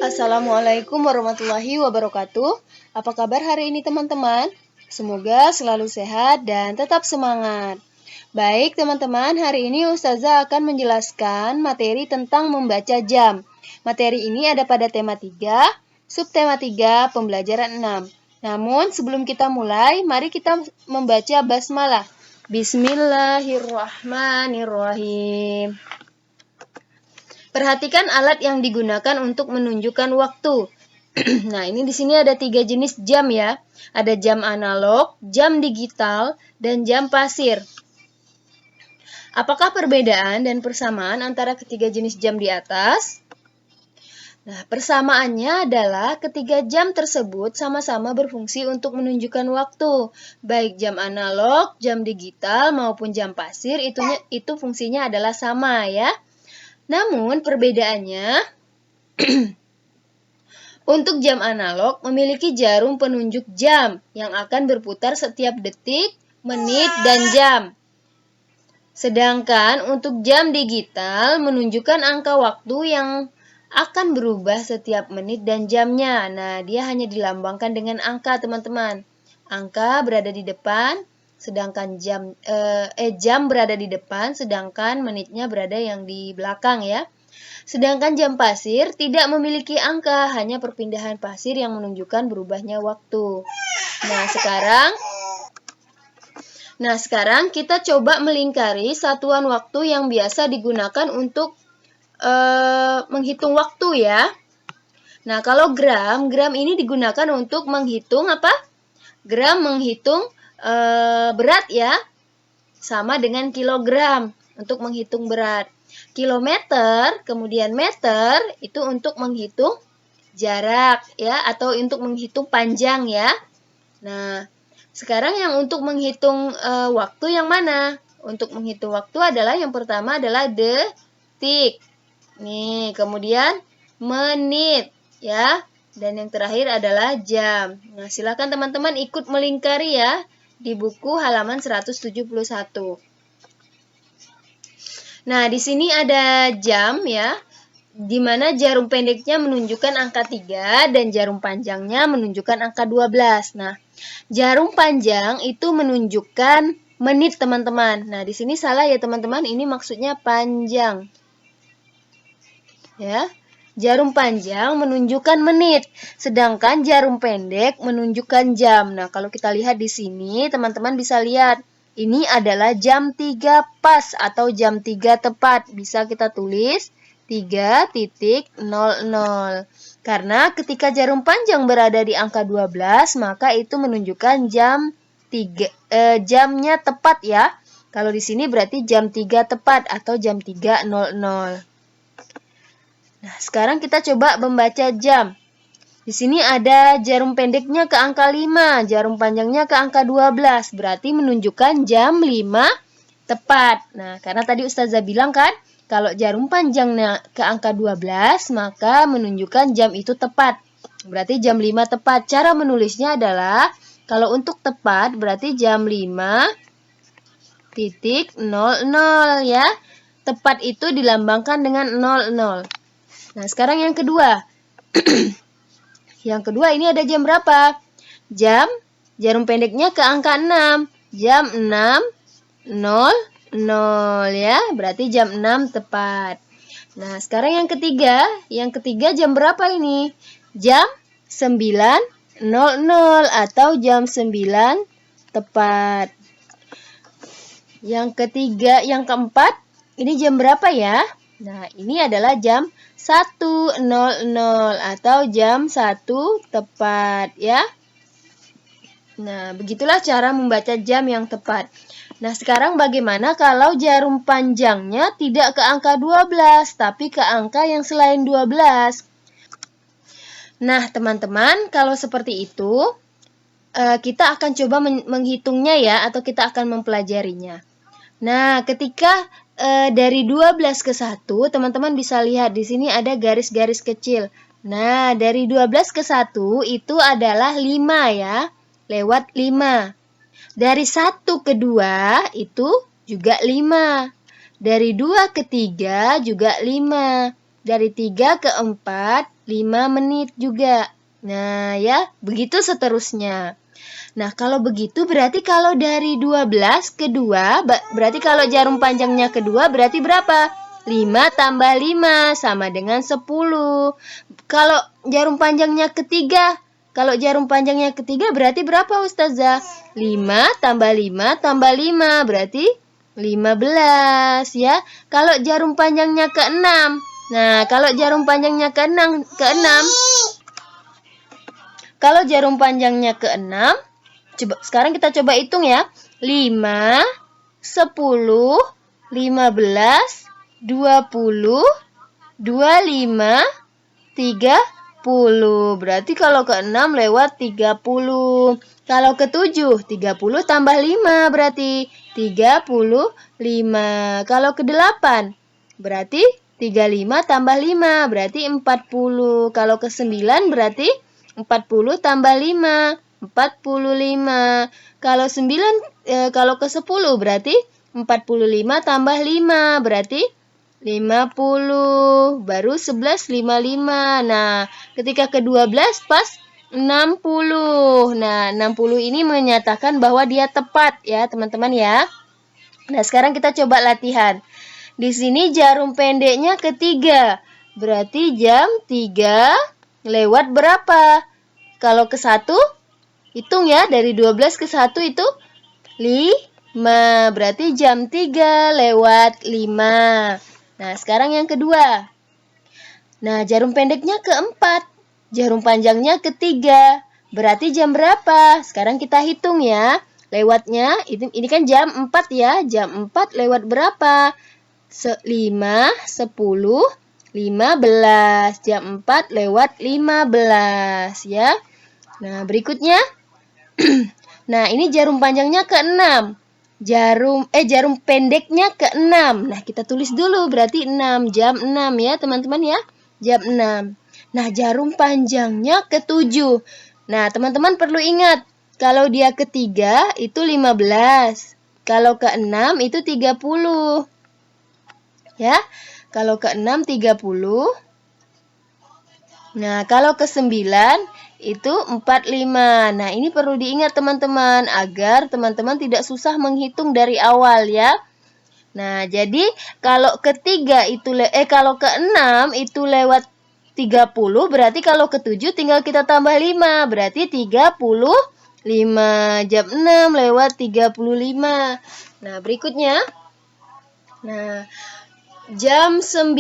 Assalamualaikum warahmatullahi wabarakatuh. Apa kabar hari ini teman-teman? Semoga selalu sehat dan tetap semangat. Baik teman-teman, hari ini Ustazah akan menjelaskan materi tentang membaca jam. Materi ini ada pada tema 3, subtema 3, pembelajaran 6. Namun sebelum kita mulai, mari kita membaca basmalah. Bismillahirrahmanirrahim. Perhatikan alat yang digunakan untuk menunjukkan waktu. Nah, ini di sini ada 3 jenis jam ya. Ada jam analog, jam digital, dan jam pasir. Apakah perbedaan dan persamaan antara ketiga jenis jam di atas? Nah, persamaannya adalah ketiga jam tersebut sama-sama berfungsi untuk menunjukkan waktu. Baik jam analog, jam digital, maupun jam pasir, itu fungsinya adalah sama ya. Namun perbedaannya, untuk jam analog memiliki jarum penunjuk jam yang akan berputar setiap detik, menit, dan jam. Sedangkan untuk jam digital menunjukkan angka waktu yang akan berubah setiap menit dan jamnya. Nah, dia hanya dilambangkan dengan angka, teman-teman. Angka berada di depan, sedangkan jam berada di depan, sedangkan menitnya berada yang di belakang ya. Sedangkan jam pasir tidak memiliki angka, hanya perpindahan pasir yang menunjukkan berubahnya waktu. Nah, sekarang kita coba melingkari satuan waktu yang biasa digunakan untuk menghitung waktu ya. Nah, kalau gram ini digunakan untuk menghitung apa? Gram menghitung berat ya, sama dengan kilogram untuk menghitung berat. Kilometer, kemudian meter, itu untuk menghitung jarak ya, atau untuk menghitung panjang ya. Nah, sekarang yang untuk menghitung waktu yang mana? Untuk menghitung waktu adalah yang pertama adalah detik. Nih, kemudian menit ya. Dan yang terakhir adalah jam. Nah, silakan teman-teman ikut melingkari ya di buku halaman 171. Nah, di sini ada jam ya, di mana jarum pendeknya menunjukkan angka 3 dan jarum panjangnya menunjukkan angka 12. Nah, jarum panjang itu menunjukkan menit, teman-teman. Nah, di sini salah ya, teman-teman. Ini maksudnya panjang. Ya. Jarum panjang menunjukkan menit, sedangkan jarum pendek menunjukkan jam. Nah, kalau kita lihat di sini, teman-teman bisa lihat, ini adalah jam 3 pas atau jam 3 tepat. Bisa kita tulis 3.00. Karena ketika jarum panjang berada di angka 12, maka itu menunjukkan jamnya tepat ya. Kalau di sini berarti jam 3 tepat atau jam 3.00. Nah, sekarang kita coba membaca jam. Di sini ada jarum pendeknya ke angka 5, jarum panjangnya ke angka 12. Berarti menunjukkan jam 5 tepat. Nah, karena tadi Ustazah bilang kan, kalau jarum panjangnya ke angka 12, maka menunjukkan jam itu tepat. Berarti jam 5 tepat. Cara menulisnya adalah, kalau untuk tepat berarti jam 5.00 ya. Tepat itu dilambangkan dengan 00. Nah, sekarang yang kedua. Yang kedua ini ada jam berapa? Jarum pendeknya ke angka 6. Jam 6.00 ya. Berarti jam 6 tepat. Nah, sekarang yang ketiga. Yang ketiga jam berapa ini? Jam 9.00 atau jam 9 tepat. Yang ketiga, yang keempat, ini jam berapa ya? Nah, ini adalah jam 1.00 atau jam 1 tepat ya. Nah, begitulah cara membaca jam yang tepat. Nah, sekarang bagaimana kalau jarum panjangnya tidak ke angka 12, tapi ke angka yang selain 12? Nah, teman-teman, kalau seperti itu, kita akan coba menghitungnya ya, atau kita akan mempelajarinya. Nah, ketika dari 12 ke 1, teman-teman bisa lihat di sini ada garis-garis kecil. Nah, dari 12 ke 1 itu adalah 5 ya, lewat 5. Dari 1 ke 2 itu juga 5. Dari 2 ke 3 juga 5. Dari 3 ke 4, 5 menit juga. Nah, ya, begitu seterusnya. Nah, kalau begitu berarti kalau dari 12 ke 2, berarti kalau jarum panjangnya kedua berarti berapa? 5 tambah 5 sama dengan 10. Kalau jarum panjangnya ketiga, berarti berapa Ustazah? 5 tambah 5 tambah 5 berarti 15 ya. Kalau jarum panjangnya ke-6. Nah, kalau jarum panjangnya ke-6, kalau jarum panjangnya ke-6, sekarang kita coba hitung ya. 5, 10, 15, 20, 25, 30. Berarti kalau ke-6 lewat 30. Kalau ke-7, 30 tambah 5 berarti 35. Kalau ke-8, berarti 35 tambah 5 berarti 40. Kalau ke-9 berarti 40 tambah 5, 45. Kalau ke-10 berarti 45 tambah 5 berarti 50. Baru 11, 55. Nah, ketika ke-12 pas 60. Nah, 60 ini menyatakan bahwa dia tepat ya, teman-teman ya. Nah, sekarang kita coba latihan. Di sini jarum pendeknya ketiga. Berarti jam 3 lewat berapa? Kalau ke 1, hitung ya. Dari 12 ke 1 itu 5. Berarti jam 3 lewat 5. Nah, sekarang yang kedua. Nah, jarum pendeknya keempat. Jarum panjangnya ketiga. Berarti jam berapa? Sekarang kita hitung ya. Lewatnya, ini kan jam 4 ya. Jam 4 lewat berapa? 5, 10, 15. Jam 4 lewat 15 ya. Nah, berikutnya. Nah, ini jarum panjangnya ke-6. Jarum pendeknya ke-6. Nah, kita tulis dulu berarti 6. Jam 6 ya, teman-teman ya. Jam 6. Nah, jarum panjangnya ke-7. Nah, teman-teman perlu ingat, kalau dia ketiga itu 15. Kalau ke-6 itu 30. Ya. Kalau ke-6 30. Nah, kalau ke-9 itu 45. Nah, ini perlu diingat teman-teman agar teman-teman tidak susah menghitung dari awal ya. Nah, jadi kalau ketiga itu kalau ke-6 itu lewat 30, berarti kalau ke-7 tinggal kita tambah 5, berarti 35. Jam 6 lewat 35. Nah, berikutnya. Nah, jam 9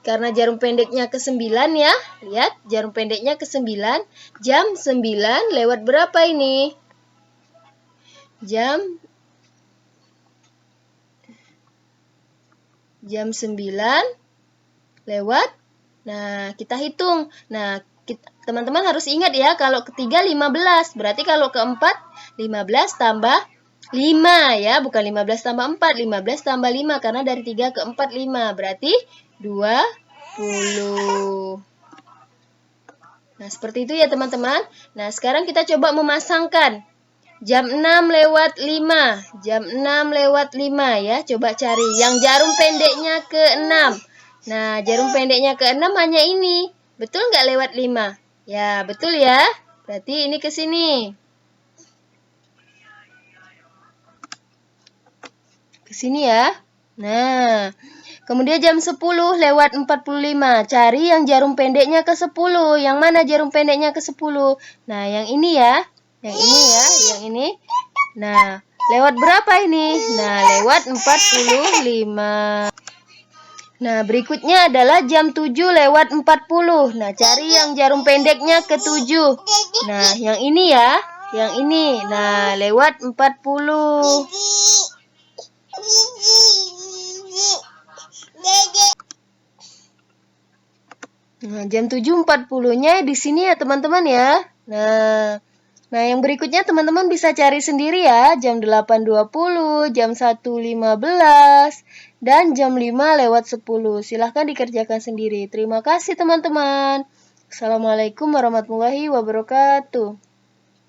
karena jarum pendeknya ke-9 ya. Lihat, jarum pendeknya ke-9. Jam 9 lewat berapa ini? Jam 9 lewat. Nah, kita hitung. Nah, teman-teman harus ingat ya, kalau ketiga 15. Berarti kalau keempat 15 tambah 5 ya, bukan 15 tambah 4. 15 tambah 5 karena dari 3 ke 4 5. Berarti 20. Nah, seperti itu ya teman-teman. Nah, sekarang kita coba memasangkan. Jam 6 lewat 5. Jam 6 lewat 5 ya. Coba cari yang jarum pendeknya ke-6. Nah, jarum pendeknya ke-6 hanya ini. Betul nggak lewat 5? Ya, betul ya. Berarti ini ke sini. Ke sini ya. Nah, kemudian jam 10 lewat 45. Cari yang jarum pendeknya ke-10. Yang mana jarum pendeknya ke-10? Nah, yang ini ya. Yang ini ya, yang ini. Nah, lewat berapa ini? Nah, lewat 45. Nah, berikutnya adalah jam 7 lewat 40. Nah, cari yang jarum pendeknya ke-7. Nah, yang ini ya. Yang ini. Nah, lewat 40. Nah, jam 7.40-nya di sini ya, teman-teman ya. Nah, yang berikutnya teman-teman bisa cari sendiri ya. Jam 8.20, jam 1.15, dan jam 5 lewat 10. Silahkan dikerjakan sendiri. Terima kasih teman-teman. Assalamualaikum warahmatullahi wabarakatuh.